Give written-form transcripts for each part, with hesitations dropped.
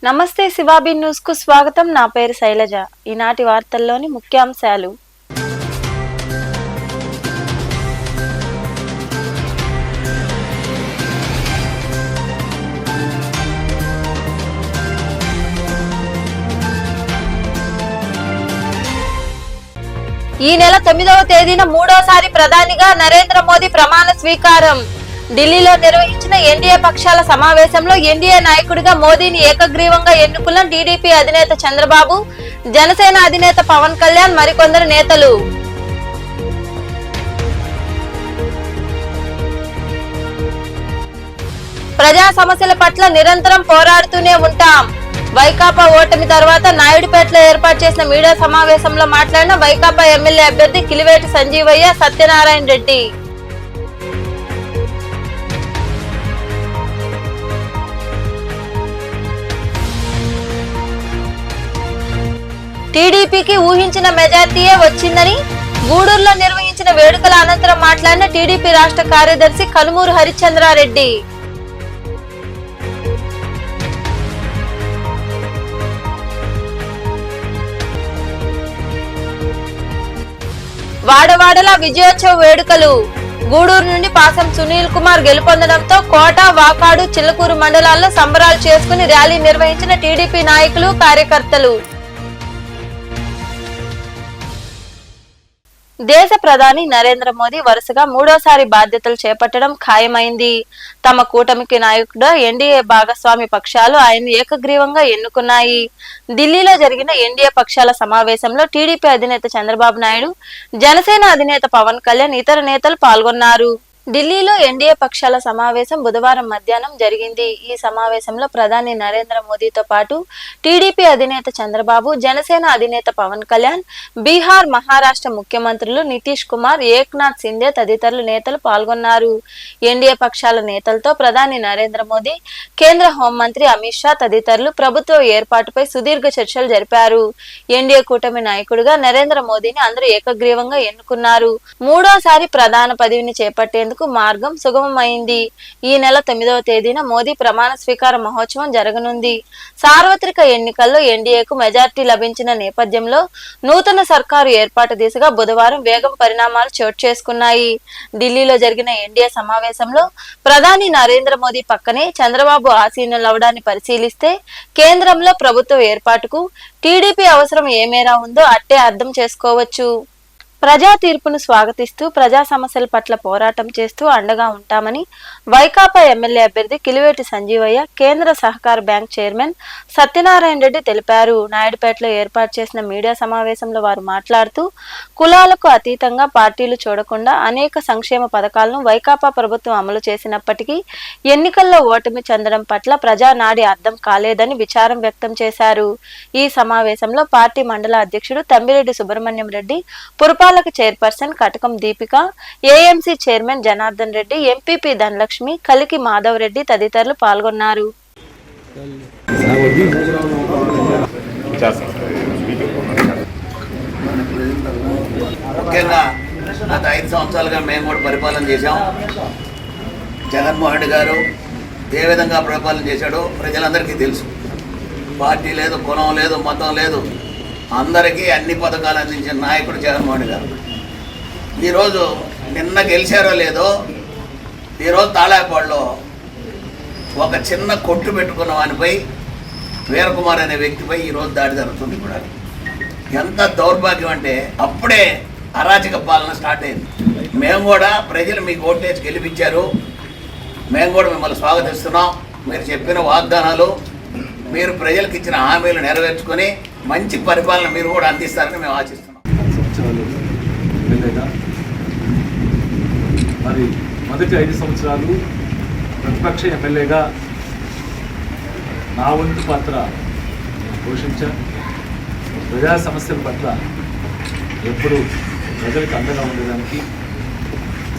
నమస్తే శివాబి న్యూస్ కు స్వాగతం. నా పేరు శైలజ. ఈనాటి వార్తల్లోని ముఖ్యాంశాలు. ఈ నెల 9వ తేదీన మూడోసారి ప్రధానిగా నరేంద్ర మోదీ ప్రమాణ స్వీకారం. ఢిల్లీలో నిర్వహించిన ఎన్డీఏ పక్షాల సమావేశంలో ఎన్డీఏ నాయకుడిగా మోదీని ఏకగ్రీవంగా ఎన్నుకున్న టీడీపీ అధినేత చంద్రబాబు, జనసేన అధినేత పవన్ కళ్యాణ్, మరికొందరు నేతలు. ప్రజా సమస్యల పట్ల నిరంతరం పోరాడుతూనే ఉంటాం. వైకాపా ఓటమి తర్వాత నాయుడుపేటలో ఏర్పాటు చేసిన మీడియా సమావేశంలో మాట్లాడిన వైకాపా ఎమ్మెల్యే అభ్యర్థి కిలివేటి సంజీవయ్య, సత్యనారాయణ రెడ్డి. టీడీపీకి ఊహించిన మెజార్టీయే వచ్చిందని గూడూరులో నిర్వహించిన వేడుకల అనంతరం మాట్లాడిన టీడీపీ రాష్ట్ర కార్యదర్శి కనుమూరు హరిచంద్రారెడ్డి. వాడవాడలా విజయోత్సవ వేడుకలు. గూడూరు నుండి పాసం సునీల్ కుమార్ గెలుపొందడంతో కోట, వాకాడు, చిల్లకూరు మండలాల్లో సంబరాలు చేసుకుని ర్యాలీ నిర్వహించిన టీడీపీ నాయకులు, కార్యకర్తలు. దేశ ప్రధాని నరేంద్ర మోదీ వరుసగా మూడోసారి బాధ్యతలు చేపట్టడం ఖాయమైంది. తమ కూటమికి నాయకుడు ఎన్డీఏ భాగస్వామి పక్షాలు ఆయన్ని ఏకగ్రీవంగా ఎన్నుకున్నాయి. ఢిల్లీలో జరిగిన ఎన్డీఏ పక్షాల సమావేశంలో టీడీపీ అధినేత చంద్రబాబు నాయుడు, జనసేన అధినేత పవన్ కళ్యాణ్, ఇతర నేతలు పాల్గొన్నారు. ఢిల్లీలో ఎన్డీఏ పక్షాల సమావేశం బుధవారం మధ్యాహ్నం జరిగింది. ఈ సమావేశంలో ప్రధాని నరేంద్ర మోదీతో పాటు టీడీపీ అధినేత చంద్రబాబు, జనసేన అధినేత పవన్ కళ్యాణ్, బీహార్, మహారాష్ట్ర ముఖ్యమంత్రులు నితీష్ కుమార్, ఏక్నాథ్ సింధే తదితరులు నేతలు పాల్గొన్నారు. ఎన్డీఏ పక్షాల నేతలతో ప్రధాని నరేంద్ర మోదీ, కేంద్ర హోంమంత్రి అమిత్ షా తదితరులు ప్రభుత్వ ఏర్పాటుపై సుదీర్ఘ చర్చలు జరిపారు. ఎన్డీఏ కూటమి నాయకుడిగా నరేంద్ర మోదీని అందరూ ఏకగ్రీవంగా ఎన్నుకున్నారు. మూడోసారి ప్రధాన పదవిని చేపట్టేందుకు మార్గం సుగమమైంది. ఈ నెల 9వ తేదీన మోదీ ప్రమాణ స్వీకార మహోత్సవం జరగనుంది. సార్వత్రిక ఎన్నికల్లో ఎన్డీఏకు మెజార్టీ లభించిన నేపథ్యంలో నూతన సర్కారు ఏర్పాటు దిశగా బుధవారం వేగం పరిణామాలు చోటు చేసుకున్నాయి. ఢిల్లీలో జరిగిన ఎన్డీఏ సమావేశంలో ప్రధాని నరేంద్ర మోదీ పక్కనే చంద్రబాబు ఆసీనులవడాన్ని పరిశీలిస్తే కేంద్రంలో ప్రభుత్వ ఏర్పాటుకు టీడీపీ అవసరం ఏ మేర ఉందో అట్టే అర్థం చేసుకోవచ్చు. ప్రజా తీర్పును స్వాగతిస్తూ ప్రజా సమస్యల పట్ల పోరాటం చేస్తూ అండగా ఉంటామని వైకాపా ఎమ్మెల్యే అభ్యర్థి కిలివేటి సంజీవయ్య, కేంద్ర సహకార బ్యాంక్ చైర్మన్ సత్యనారాయణ రెడ్డి తెలిపారు. నాయుడుపేటలో ఏర్పాటు చేసిన మీడియా సమావేశంలో వారు మాట్లాడుతూ కులాలకు అతీతంగా పార్టీలు చూడకుండా అనేక సంక్షేమ పథకాలను వైకాపా ప్రభుత్వం అమలు చేసినప్పటికీ ఎన్నికల్లో ఓటమి చెందడం పట్ల ప్రజానాడి అర్థం కాలేదని విచారం వ్యక్తం చేశారు. ఈ సమావేశంలో పార్టీ మండల అధ్యక్షుడు తమ్మిరెడ్డి సుబ్రహ్మణ్యం రెడ్డి, పురపాలక chairperson Katakam Deepika, AMC chairman Janardhan Reddy, MPP Dhanalakshmi, Kaliki Madhav Reddy తదితరులు పాల్గొన్నారు. ముఖ్యంగా గత 5 సంవత్సరాలుగా మేము కూడా పరిపాలన చేశాం. జగన్మోహన్ రెడ్డి గారు ఏ విధంగా పరిపాలన చేశాడో ప్రజలందరికీ తెలుసు. పార్టీ లేదు, కులం లేదు, మతం లేదు, అందరికీ అన్ని పథకాలు అందించిన నాయకుడు జగన్మోహన్ గారు. ఈరోజు నిన్న గెలిచారో లేదో, ఈరోజు తాళాపాడులో ఒక చిన్న కొట్టు పెట్టుకున్న వానిపై, వీరకుమార్ అనే వ్యక్తిపై ఈరోజు దాడి జరుగుతుంది. కూడా ఎంత దౌర్భాగ్యం అంటే అప్పుడే అరాచక పాలన స్టార్ట్ అయింది. మేము కూడా ప్రజలు మీకు ఓటేసి గెలిపించారు, మేము కూడా మిమ్మల్ని స్వాగతిస్తున్నాం. మీరు చెప్పిన వాగ్దానాలు, మీరు ప్రజలకు ఇచ్చిన హామీలు నెరవేర్చుకొని మంచి పరిపాలన మీరు కూడా అందిస్తారని మేము ఆశిస్తున్నాం. మరి మొదటి 5 సంవత్సరాలు ప్రతిపక్ష ఎమ్మెల్యేగా నా వంతు పాత్ర పోషించాను. ప్రజా సమస్యల పట్ల ఎప్పుడు ప్రజలకు అండగా ఉండడానికి,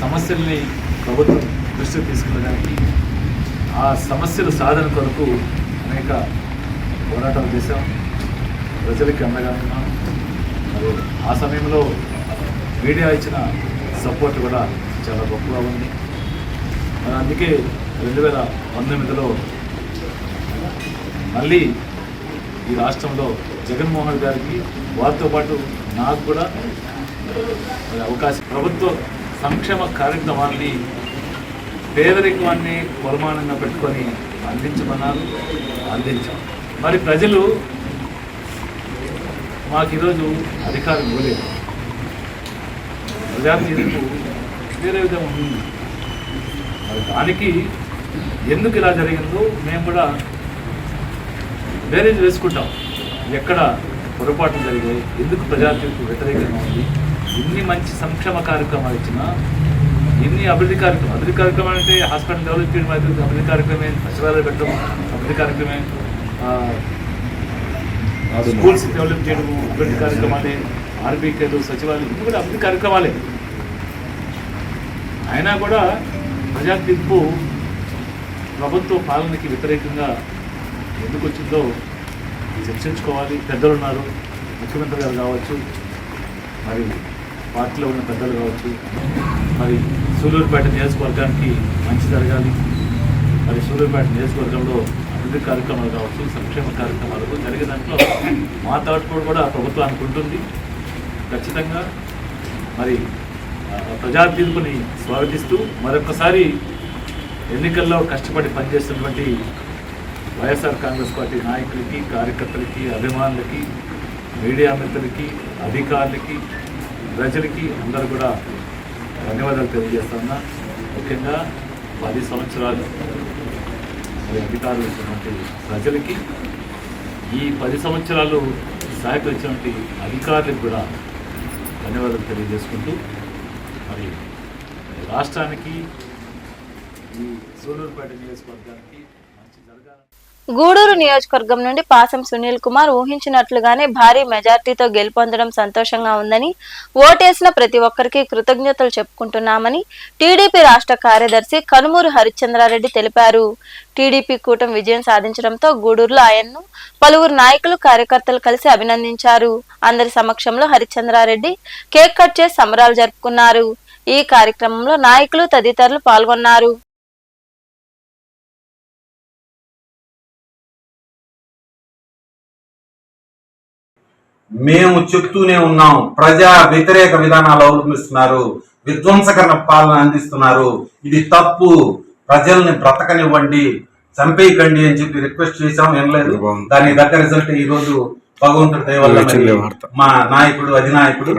సమస్యల్ని ప్రభుత్వం దృష్టికి తీసుకునేదానికి, ఆ సమస్యల సాధన కొరకు అనేక పోరాటాలు చేశాం. ప్రజలకి అండగా ఉన్నాం. మరి ఆ సమయంలో మీడియా ఇచ్చిన సపోర్ట్ కూడా చాలా గొప్పగా ఉంది. అందుకే 2019లో మళ్ళీ ఈ రాష్ట్రంలో జగన్మోహన్ గారికి వారితో పాటు నాకు కూడా మరి అవకాశం ప్రభుత్వ సంక్షేమ కార్యక్రమాన్ని పేదరికాన్ని కొలమానంగా పెట్టుకొని అందించమన్నారు, అందించాం. మరి ప్రజలు మాకు ఈరోజు అధికారం ఇవ్వలేదు. ప్రజా తీర్పు వేరే విధంగా ఉంది. మరి దానికి ఎందుకు ఇలా జరిగిందో మేము కూడా బేరేజ్ వేసుకుంటాం. ఎక్కడ పొరపాట్లు జరిగాయి, ఎందుకు ప్రజా తీర్పు వ్యతిరేకంగా ఉంది, ఎన్ని మంచి సంక్షేమ కార్యక్రమాలు ఇచ్చినా, ఎన్ని అభివృద్ధి కార్యక్రమాలు అంటే హాస్పిటల్ డెవలప్ చేయడం అభివృద్ధి కార్యక్రమే, సచివాలయాలు పెట్టడం అభివృద్ధి కార్యక్రమే, స్కూల్స్ డెవలప్ చేయడం అభివృద్ధి కార్యక్రమాలే, ఆర్బీకేలు, సచివాలయం ఇవి కూడా అభివృద్ధి కార్యక్రమాలే. అయినా కూడా ప్రజా తీర్పు ప్రభుత్వ పాలనకి వ్యతిరేకంగా ఎందుకు వచ్చిందో చర్చించుకోవాలి. పెద్దలు ఉన్నారు, ముఖ్యమంత్రి గారు కావచ్చు, మరి పార్టీలో ఉన్న పెద్దలు కావచ్చు, మరి సూలూరుపేట నియోజకవర్గానికి మంచి జరగాలి, మరి సూలూరుపేట నియోజకవర్గంలో అభివృద్ధి కార్యక్రమాలు కావచ్చు, సంక్షేమ కార్యక్రమాలు జరిగే దాంట్లో మా తోడ్పాటు కూడా ప్రభుత్వానికి ఉంటుంది. ఖచ్చితంగా మరి ప్రజా తీర్పుని స్వాగతిస్తూ మరొకసారి ఎన్నికల్లో కష్టపడి పనిచేస్తున్నటువంటి వైఎస్ఆర్ కాంగ్రెస్ పార్టీ నాయకులకి, కార్యకర్తలకి, అభిమానులకి, మీడియా మిత్రులకి, అధికారులకి, ప్రజలకి అందరూ కూడా ధన్యవాదాలు తెలియజేస్తున్నా. ముఖ్యంగా 10 సంవత్సరాలు అధికారులు ఇచ్చినటువంటి ప్రజలకి, ఈ 10 సంవత్సరాలు సహకరించినటువంటి అధికారులకు కూడా ధన్యవాదాలు తెలియజేసుకుంటూ మరి రాష్ట్రానికి ఈ సూలూరుపేట నియోజకవర్గానికి మంచి జరగాలని. గూడూరు నియోజకవర్గం నుండి పాసం సునీల్ కుమార్ ఊహించినట్లుగానే భారీ మెజార్టీతో గెలుపొందడం సంతోషంగా ఉందని, ఓటేసిన ప్రతి ఒక్కరికి కృతజ్ఞతలు చెప్పుకుంటున్నామని టీడీపీ రాష్ట్ర కార్యదర్శి కనుమూరు హరిశ్చంద్రారెడ్డి తెలిపారు. టీడీపీ కూటమి విజయం సాధించడంతో గూడూరులో ఆయన్ను పలువురు నాయకులు, కార్యకర్తలు కలిసి అభినందించారు. అందరి సమక్షంలో హరిశ్చంద్రారెడ్డి కేక్ కట్ చేసి సంబరాలు జరుపుకున్నారు. ఈ కార్యక్రమంలో నాయకులు తదితరులు పాల్గొన్నారు. మేము చెప్తూనే ఉన్నాం, ప్రజా వ్యతిరేక విధానాలు అవలంబిస్తున్నారు, విధ్వంసకరణ పాలన అందిస్తున్నారు, ఇది తప్పు, ప్రజల్ని బ్రతకనివ్వండి, చంపేయకండి అని చెప్పి రిక్వెస్ట్ చేశాం. వినలేదు. దాని దగ్గర రిజల్ట్ ఈ రోజు భగవంతుడి దయ వల్ల మా నాయకుడు, అధినాయకుడు,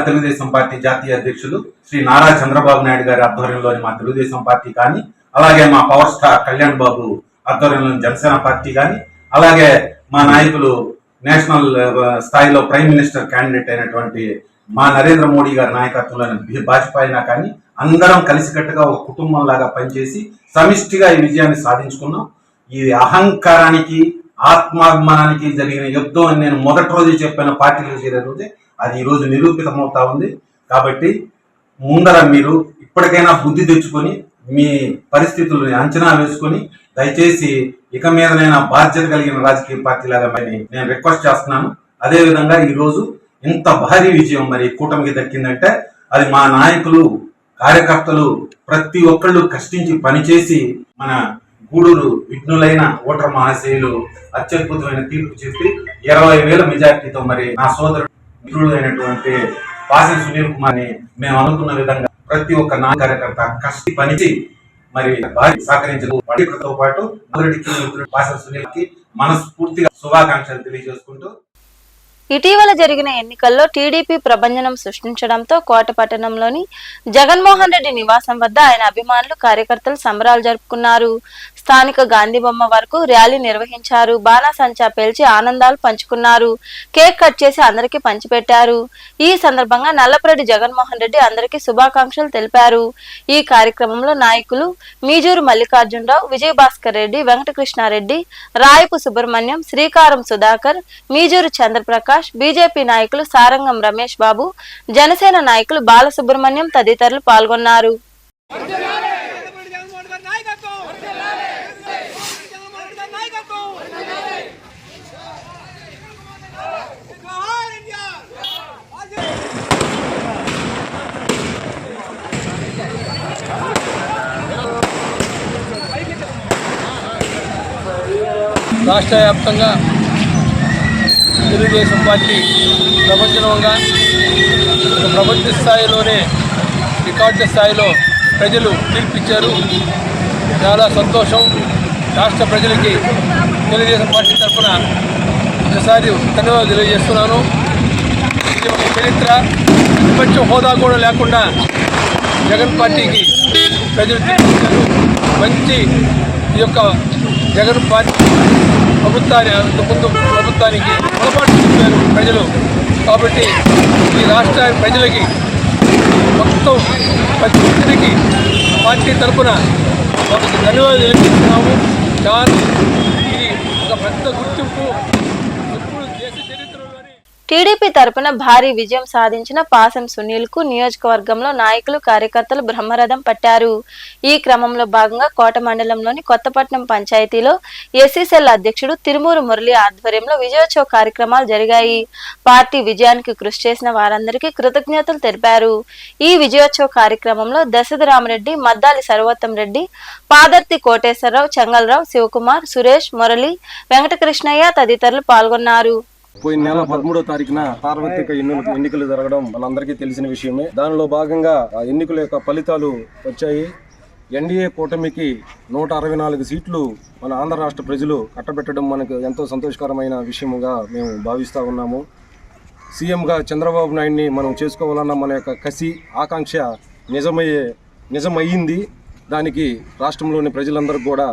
తెలుగుదేశం పార్టీ జాతీయ అధ్యక్షులు శ్రీ నారా చంద్రబాబు నాయుడు గారి ఆధ్వర్యంలోని మా తెలుగుదేశం పార్టీ కానీ, అలాగే మా పవర్ స్టార్ కళ్యాణ్ బాబు ఆధ్వర్యంలోని జనసేన పార్టీ కానీ, అలాగే మా నాయకులు నేషనల్ స్థాయిలో ప్రైమ్ మినిస్టర్ క్యాండిడేట్ అయినటువంటి మా నరేంద్ర మోడీ గారి నాయకత్వంలోని భాజపాయినా కానీ అందరం కలిసికట్టుగా ఒక కుటుంబం లాగా పనిచేసి సమిష్టిగా ఈ విజయాన్ని సాధించుకున్నాం. ఈ అహంకారానికి, ఆత్మాభిమానానికి జరిగిన యుద్ధం అని నేను మొదటి రోజు చెప్పిన పార్టీలో చేరే రోజే అది ఈ రోజు నిరూపితమవుతా ఉంది. కాబట్టి ముందర మీరు ఇప్పటికైనా బుద్ధి తెచ్చుకొని మీ పరిస్థితులను అంచనా వేసుకొని దయచేసి ఇక మీదనైనా బాధ్యత కలిగిన రాజకీయ పార్టీ లాగా నేను రిక్వెస్ట్ చేస్తున్నాను. అదే విధంగా ఈ రోజు ఇంత భారీ విజయం మరి కూటమికి దక్కిందంటే అది మా నాయకులు, కార్యకర్తలు ప్రతి ఒక్కళ్ళు కష్టించి పనిచేసి మన గూడూరు విఘ్నులైన ఓటర్ మహాశయులు అత్యద్భుతమైన తీర్పు చెప్పి 20,000 మెజార్టీతో మరి నా సోదరుడు మిత్రుడు అయినటువంటి పాసం సునీల్ కుమార్ ని మేము అనుకున్న విధంగా ప్రతి ఒక్క నా కార్యకర్త కష్టి పనిచి మరి భారీ సహకరించడంతో పాటు పాసం సునీల్ కి మనస్ఫూర్తిగా శుభాకాంక్షలు తెలియజేసుకుంటూ ఇటీవల జరిగిన ఎన్నికల్లో టీడీపీ ప్రభంజనం సృష్టించడంతో కోట పట్టణంలోని జగన్మోహన్ రెడ్డి నివాసం వద్ద ఆయన అభిమానులు, కార్యకర్తలు సంబరాలు జరుపుకున్నారు. స్థానిక గాంధీ బొమ్మ వరకు ర్యాలీ నిర్వహించారు. బాణాసంచా పేల్చి ఆనందాలు పంచుకున్నారు. కేక్ కట్ చేసి అందరికీ పంచిపెట్టారు. ఈ సందర్భంగా నల్లపరెడ్డి జగన్మోహన్ రెడ్డి అందరికీ శుభాకాంక్షలు తెలిపారు. ఈ కార్యక్రమంలో నాయకులు మీజూరు మల్లికార్జునరావు, విజయభాస్కర్ రెడ్డి, వెంకటకృష్ణారెడ్డి, రాయపు సుబ్రహ్మణ్యం, శ్రీకారం సుధాకర్, మీజూరు చంద్రప్రకాష్, బీజేపీ నాయకులు సారంగం రమేష్ బాబు, జనసేన నాయకులు బాలసుబ్రహ్మణ్యం తదితరులు పాల్గొన్నారు. రాష్ట్ర వ్యాప్తంగా తెలుగుదేశం పార్టీ ప్రపంచంగా ప్రపంచ స్థాయిలోనే రికార్డు స్థాయిలో ప్రజలు తీర్పిచ్చారు. చాలా సంతోషం. రాష్ట్ర ప్రజలకి తెలుగుదేశం పార్టీ తరఫున ఒకసారి ధన్యవాదాలు తెలియజేస్తున్నాను. ఇది ఒక చరిత్ర. ప్రపంచ హోదా కూడా లేకుండా జగన్ పార్టీకి ప్రజలు తీర్పిచ్చారు. మంచి ఈ యొక్క జగన్ పార్టీ ప్రభుత్వానికి పొరపాటు చూపారు ప్రజలు. కాబట్టి ఈ రాష్ట్ర ప్రజలకి మొత్తం ప్రతి ఒక్కరికి పార్టీ తరఫున వాళ్ళకి ధన్యవాదాలు తెలియజేస్తున్నాము. చాలా ఇది ఒక పెద్ద గుర్తింపు. ఎప్పుడు దేశ చరిత్రలోని టీడీపీ తరపున భారీ విజయం సాధించిన పాసం సునీల్ కు నియోజకవర్గంలో నాయకులు కార్యకర్తలు బ్రహ్మరథం పట్టారు. ఈ క్రమంలో భాగంగా కోట మండలంలోని కొత్తపట్నం పంచాయతీలో ఎస్సీసెల్ అధ్యక్షుడు తిరుమూరు మురళి ఆధ్వర్యంలో విజయోత్సవ కార్యక్రమాలు జరిగాయి. పార్టీ విజయానికి కృషి చేసిన వారందరికీ కృతజ్ఞతలు తెలిపారు. ఈ విజయోత్సవ కార్యక్రమంలో దశరథరామరెడ్డి, మద్దాలి సర్వోత్తం రెడ్డి, పాదర్తి కోటేశ్వరరావు, చెంగల్రావు, శివకుమార్, సురేష్, మురళి, వెంకటకృష్ణయ్య తదితరులు పాల్గొన్నారు. పోయిన నెల 13వ తారీఖున సార్వత్రిక ఎన్నికలు జరగడం మనందరికీ తెలిసిన విషయమే. దానిలో భాగంగా ఎన్నికల యొక్క ఫలితాలు వచ్చాయి. ఎన్డీఏ కూటమికి 164 సీట్లు మన ఆంధ్ర రాష్ట్ర ప్రజలు కట్టబెట్టడం మనకు ఎంతో సంతోషకరమైన విషయముగా మేము భావిస్తూ ఉన్నాము. సీఎంగా చంద్రబాబు నాయుడిని మనం చేసుకోవాలన్న మన యొక్క కసి, ఆకాంక్ష నిజమయ్యింది. దానికి రాష్ట్రంలోని ప్రజలందరికీ కూడా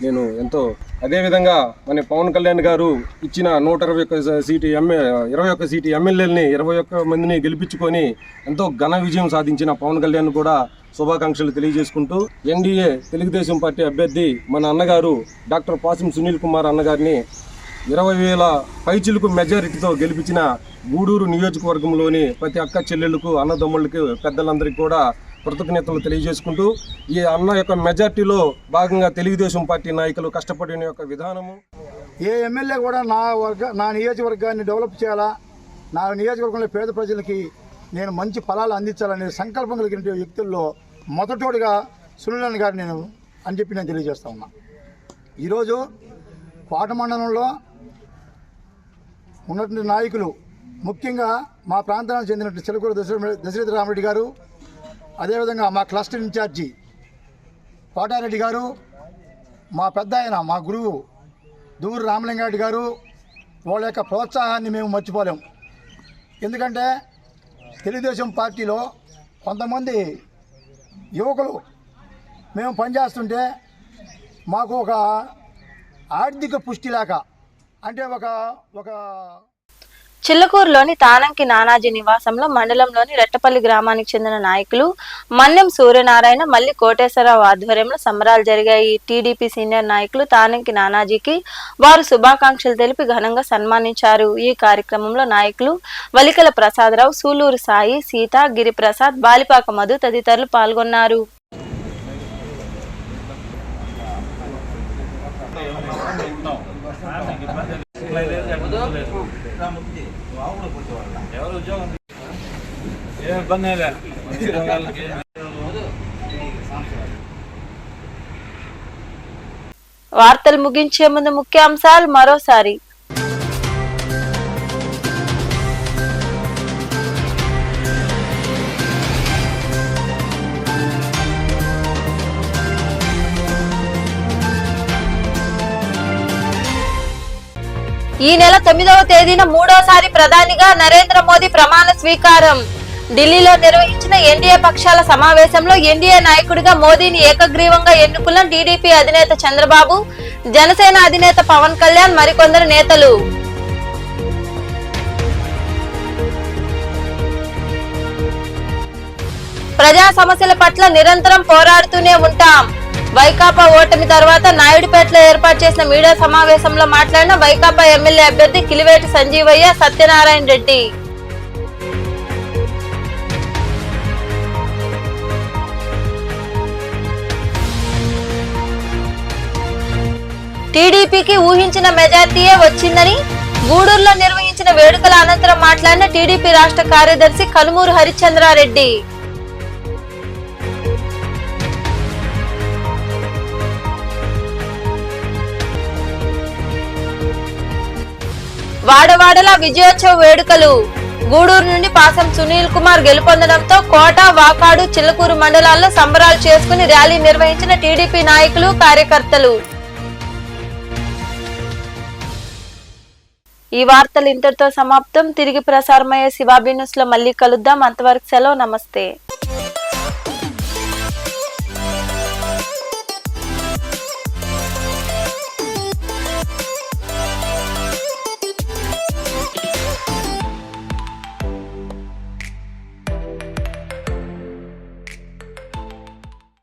నేను ఎంతో, అదేవిధంగా మన పవన్ కళ్యాణ్ గారు ఇచ్చిన 121 సీటు ఎమ్మెల్యేలని 21 మందిని గెలిపించుకొని ఎంతో ఘన విజయం సాధించిన పవన్ కళ్యాణ్ కూడా శుభాకాంక్షలు తెలియజేసుకుంటూ, ఎన్డీఏ తెలుగుదేశం పార్టీ అభ్యర్థి మన అన్నగారు డాక్టర్ పాసం సునీల్ కుమార్ అన్నగారిని 20,000 పైచిలకు మెజారిటీతో గెలిపించిన గూడూరు నియోజకవర్గంలోని ప్రతి అక్క చెల్లెళ్లకు, అన్నదమ్ముళ్ళకి, పెద్దలందరికీ కూడా కృతజ్ఞతలు తెలియజేసుకుంటూ, ఈ అన్న యొక్క మెజార్టీలో భాగంగా తెలుగుదేశం పార్టీ నాయకులు కష్టపడిన యొక్క విధానము, ఏ ఎమ్మెల్యే కూడా నా నియోజకవర్గాన్ని డెవలప్ చేయాలా, నా నియోజకవర్గంలో పేద ప్రజలకి నేను మంచి ఫలాలు అందించాలనే సంకల్పం కలిగిన వ్యక్తుల్లో మొదటోడిగా సునీల్ గారు నేను అని చెప్పి నేను తెలియజేస్తా ఉన్నా. ఈరోజు కోట మండలంలో ఉన్నటువంటి నాయకులు, ముఖ్యంగా మా ప్రాంతానికి చెందినట్టు చిలకూరు దశరథరామరెడ్డి గారు, అదేవిధంగా మా క్లస్టర్ ఇన్ఛార్జి కోటారెడ్డి గారు, మా పెద్ద ఆయన మా గురువు దూరు రామలింగారెడ్డి గారు, వాళ్ళ యొక్క ప్రోత్సాహాన్ని మేము మర్చిపోలేం. ఎందుకంటే తెలుగుదేశం పార్టీలో కొంతమంది యువకులు మేము పనిచేస్తుంటే మాకు ఒక ఆర్థిక పుష్టి లేక, అంటే ఒక చిల్లకూరులోని తానంకి నానాజీ నివాసంలో మండలంలోని రెట్టపల్లి గ్రామానికి చెందిన నాయకులు మన్నెం సూర్యనారాయణ, మల్లి కోటేశ్వరరావు ఆధ్వర్యంలో సంబరాలు జరిగాయి. టీడీపీ సీనియర్ నాయకులు తానంకి నానాజీకి వారు శుభాకాంక్షలు తెలిపి ఘనంగా సన్మానించారు. ఈ కార్యక్రమంలో నాయకులు వలికల ప్రసాదరావు, సూలూరు సాయి, సీత, గిరిప్రసాద్, బాలిపాక మధు తదితరులు పాల్గొన్నారు. వార్తలు ముగించే ముందు ముఖ్యాంశాలు మరోసారి. ఈ నెల 9వ తేదీన మూడోసారి ప్రధానిగా నరేంద్ర మోదీ ప్రమాణ స్వీకారం. ఢిల్లీలో నిర్వహించిన ఎన్డీఏ పక్షాల సమావేశంలో ఎన్డీఏ నాయకుడిగా మోదీని ఏకగ్రీవంగా ఎన్నుకున్న టీడీపీ అధినేత చంద్రబాబు, జనసేన అధినేత పవన్ కళ్యాణ్, మరికొందరు నేతలు. ప్రజా సమస్యల పట్ల నిరంతరం పోరాడుతూనే ఉంటాం. వైకాపా ఓటమి తర్వాత నాయుడుపేటలో ఏర్పాటు చేసిన మీడియా సమావేశంలో మాట్లాడిన వైకాపా ఎమ్మెల్యే అభ్యర్థి కిలివేటి సంజీవయ్య, సత్యనారాయణ రెడ్డి. టీడీపీకి ఊహించిన మెజార్టీయే వచ్చిందని గూడూరులో నిర్వహించిన వేడుకల అనంతరం మాట్లాడిన టీడీపీ రాష్ట్ర కార్యదర్శి కనుమూరు హరిచంద్రారెడ్డి. వాడవాడలా విజయోత్సవ వేడుకలు. గూడూరు నుండి పాసం సునీల్ కుమార్ గెలుపొందడంతో కోట, వాకాడు, చిల్లకూరు మండలాల్లో సంబరాలు చేసుకుని ర్యాలీ నిర్వహించిన టీడీపీ నాయకులు, కార్యకర్తలు. ఈ వార్తలు ఇంతటితో సమాప్తం. తిరిగి ప్రసారమయ్యే శివాబీ న్యూస్ లో మళ్ళీ కలుద్దాం. అంతవరకు సెలవు. నమస్తే.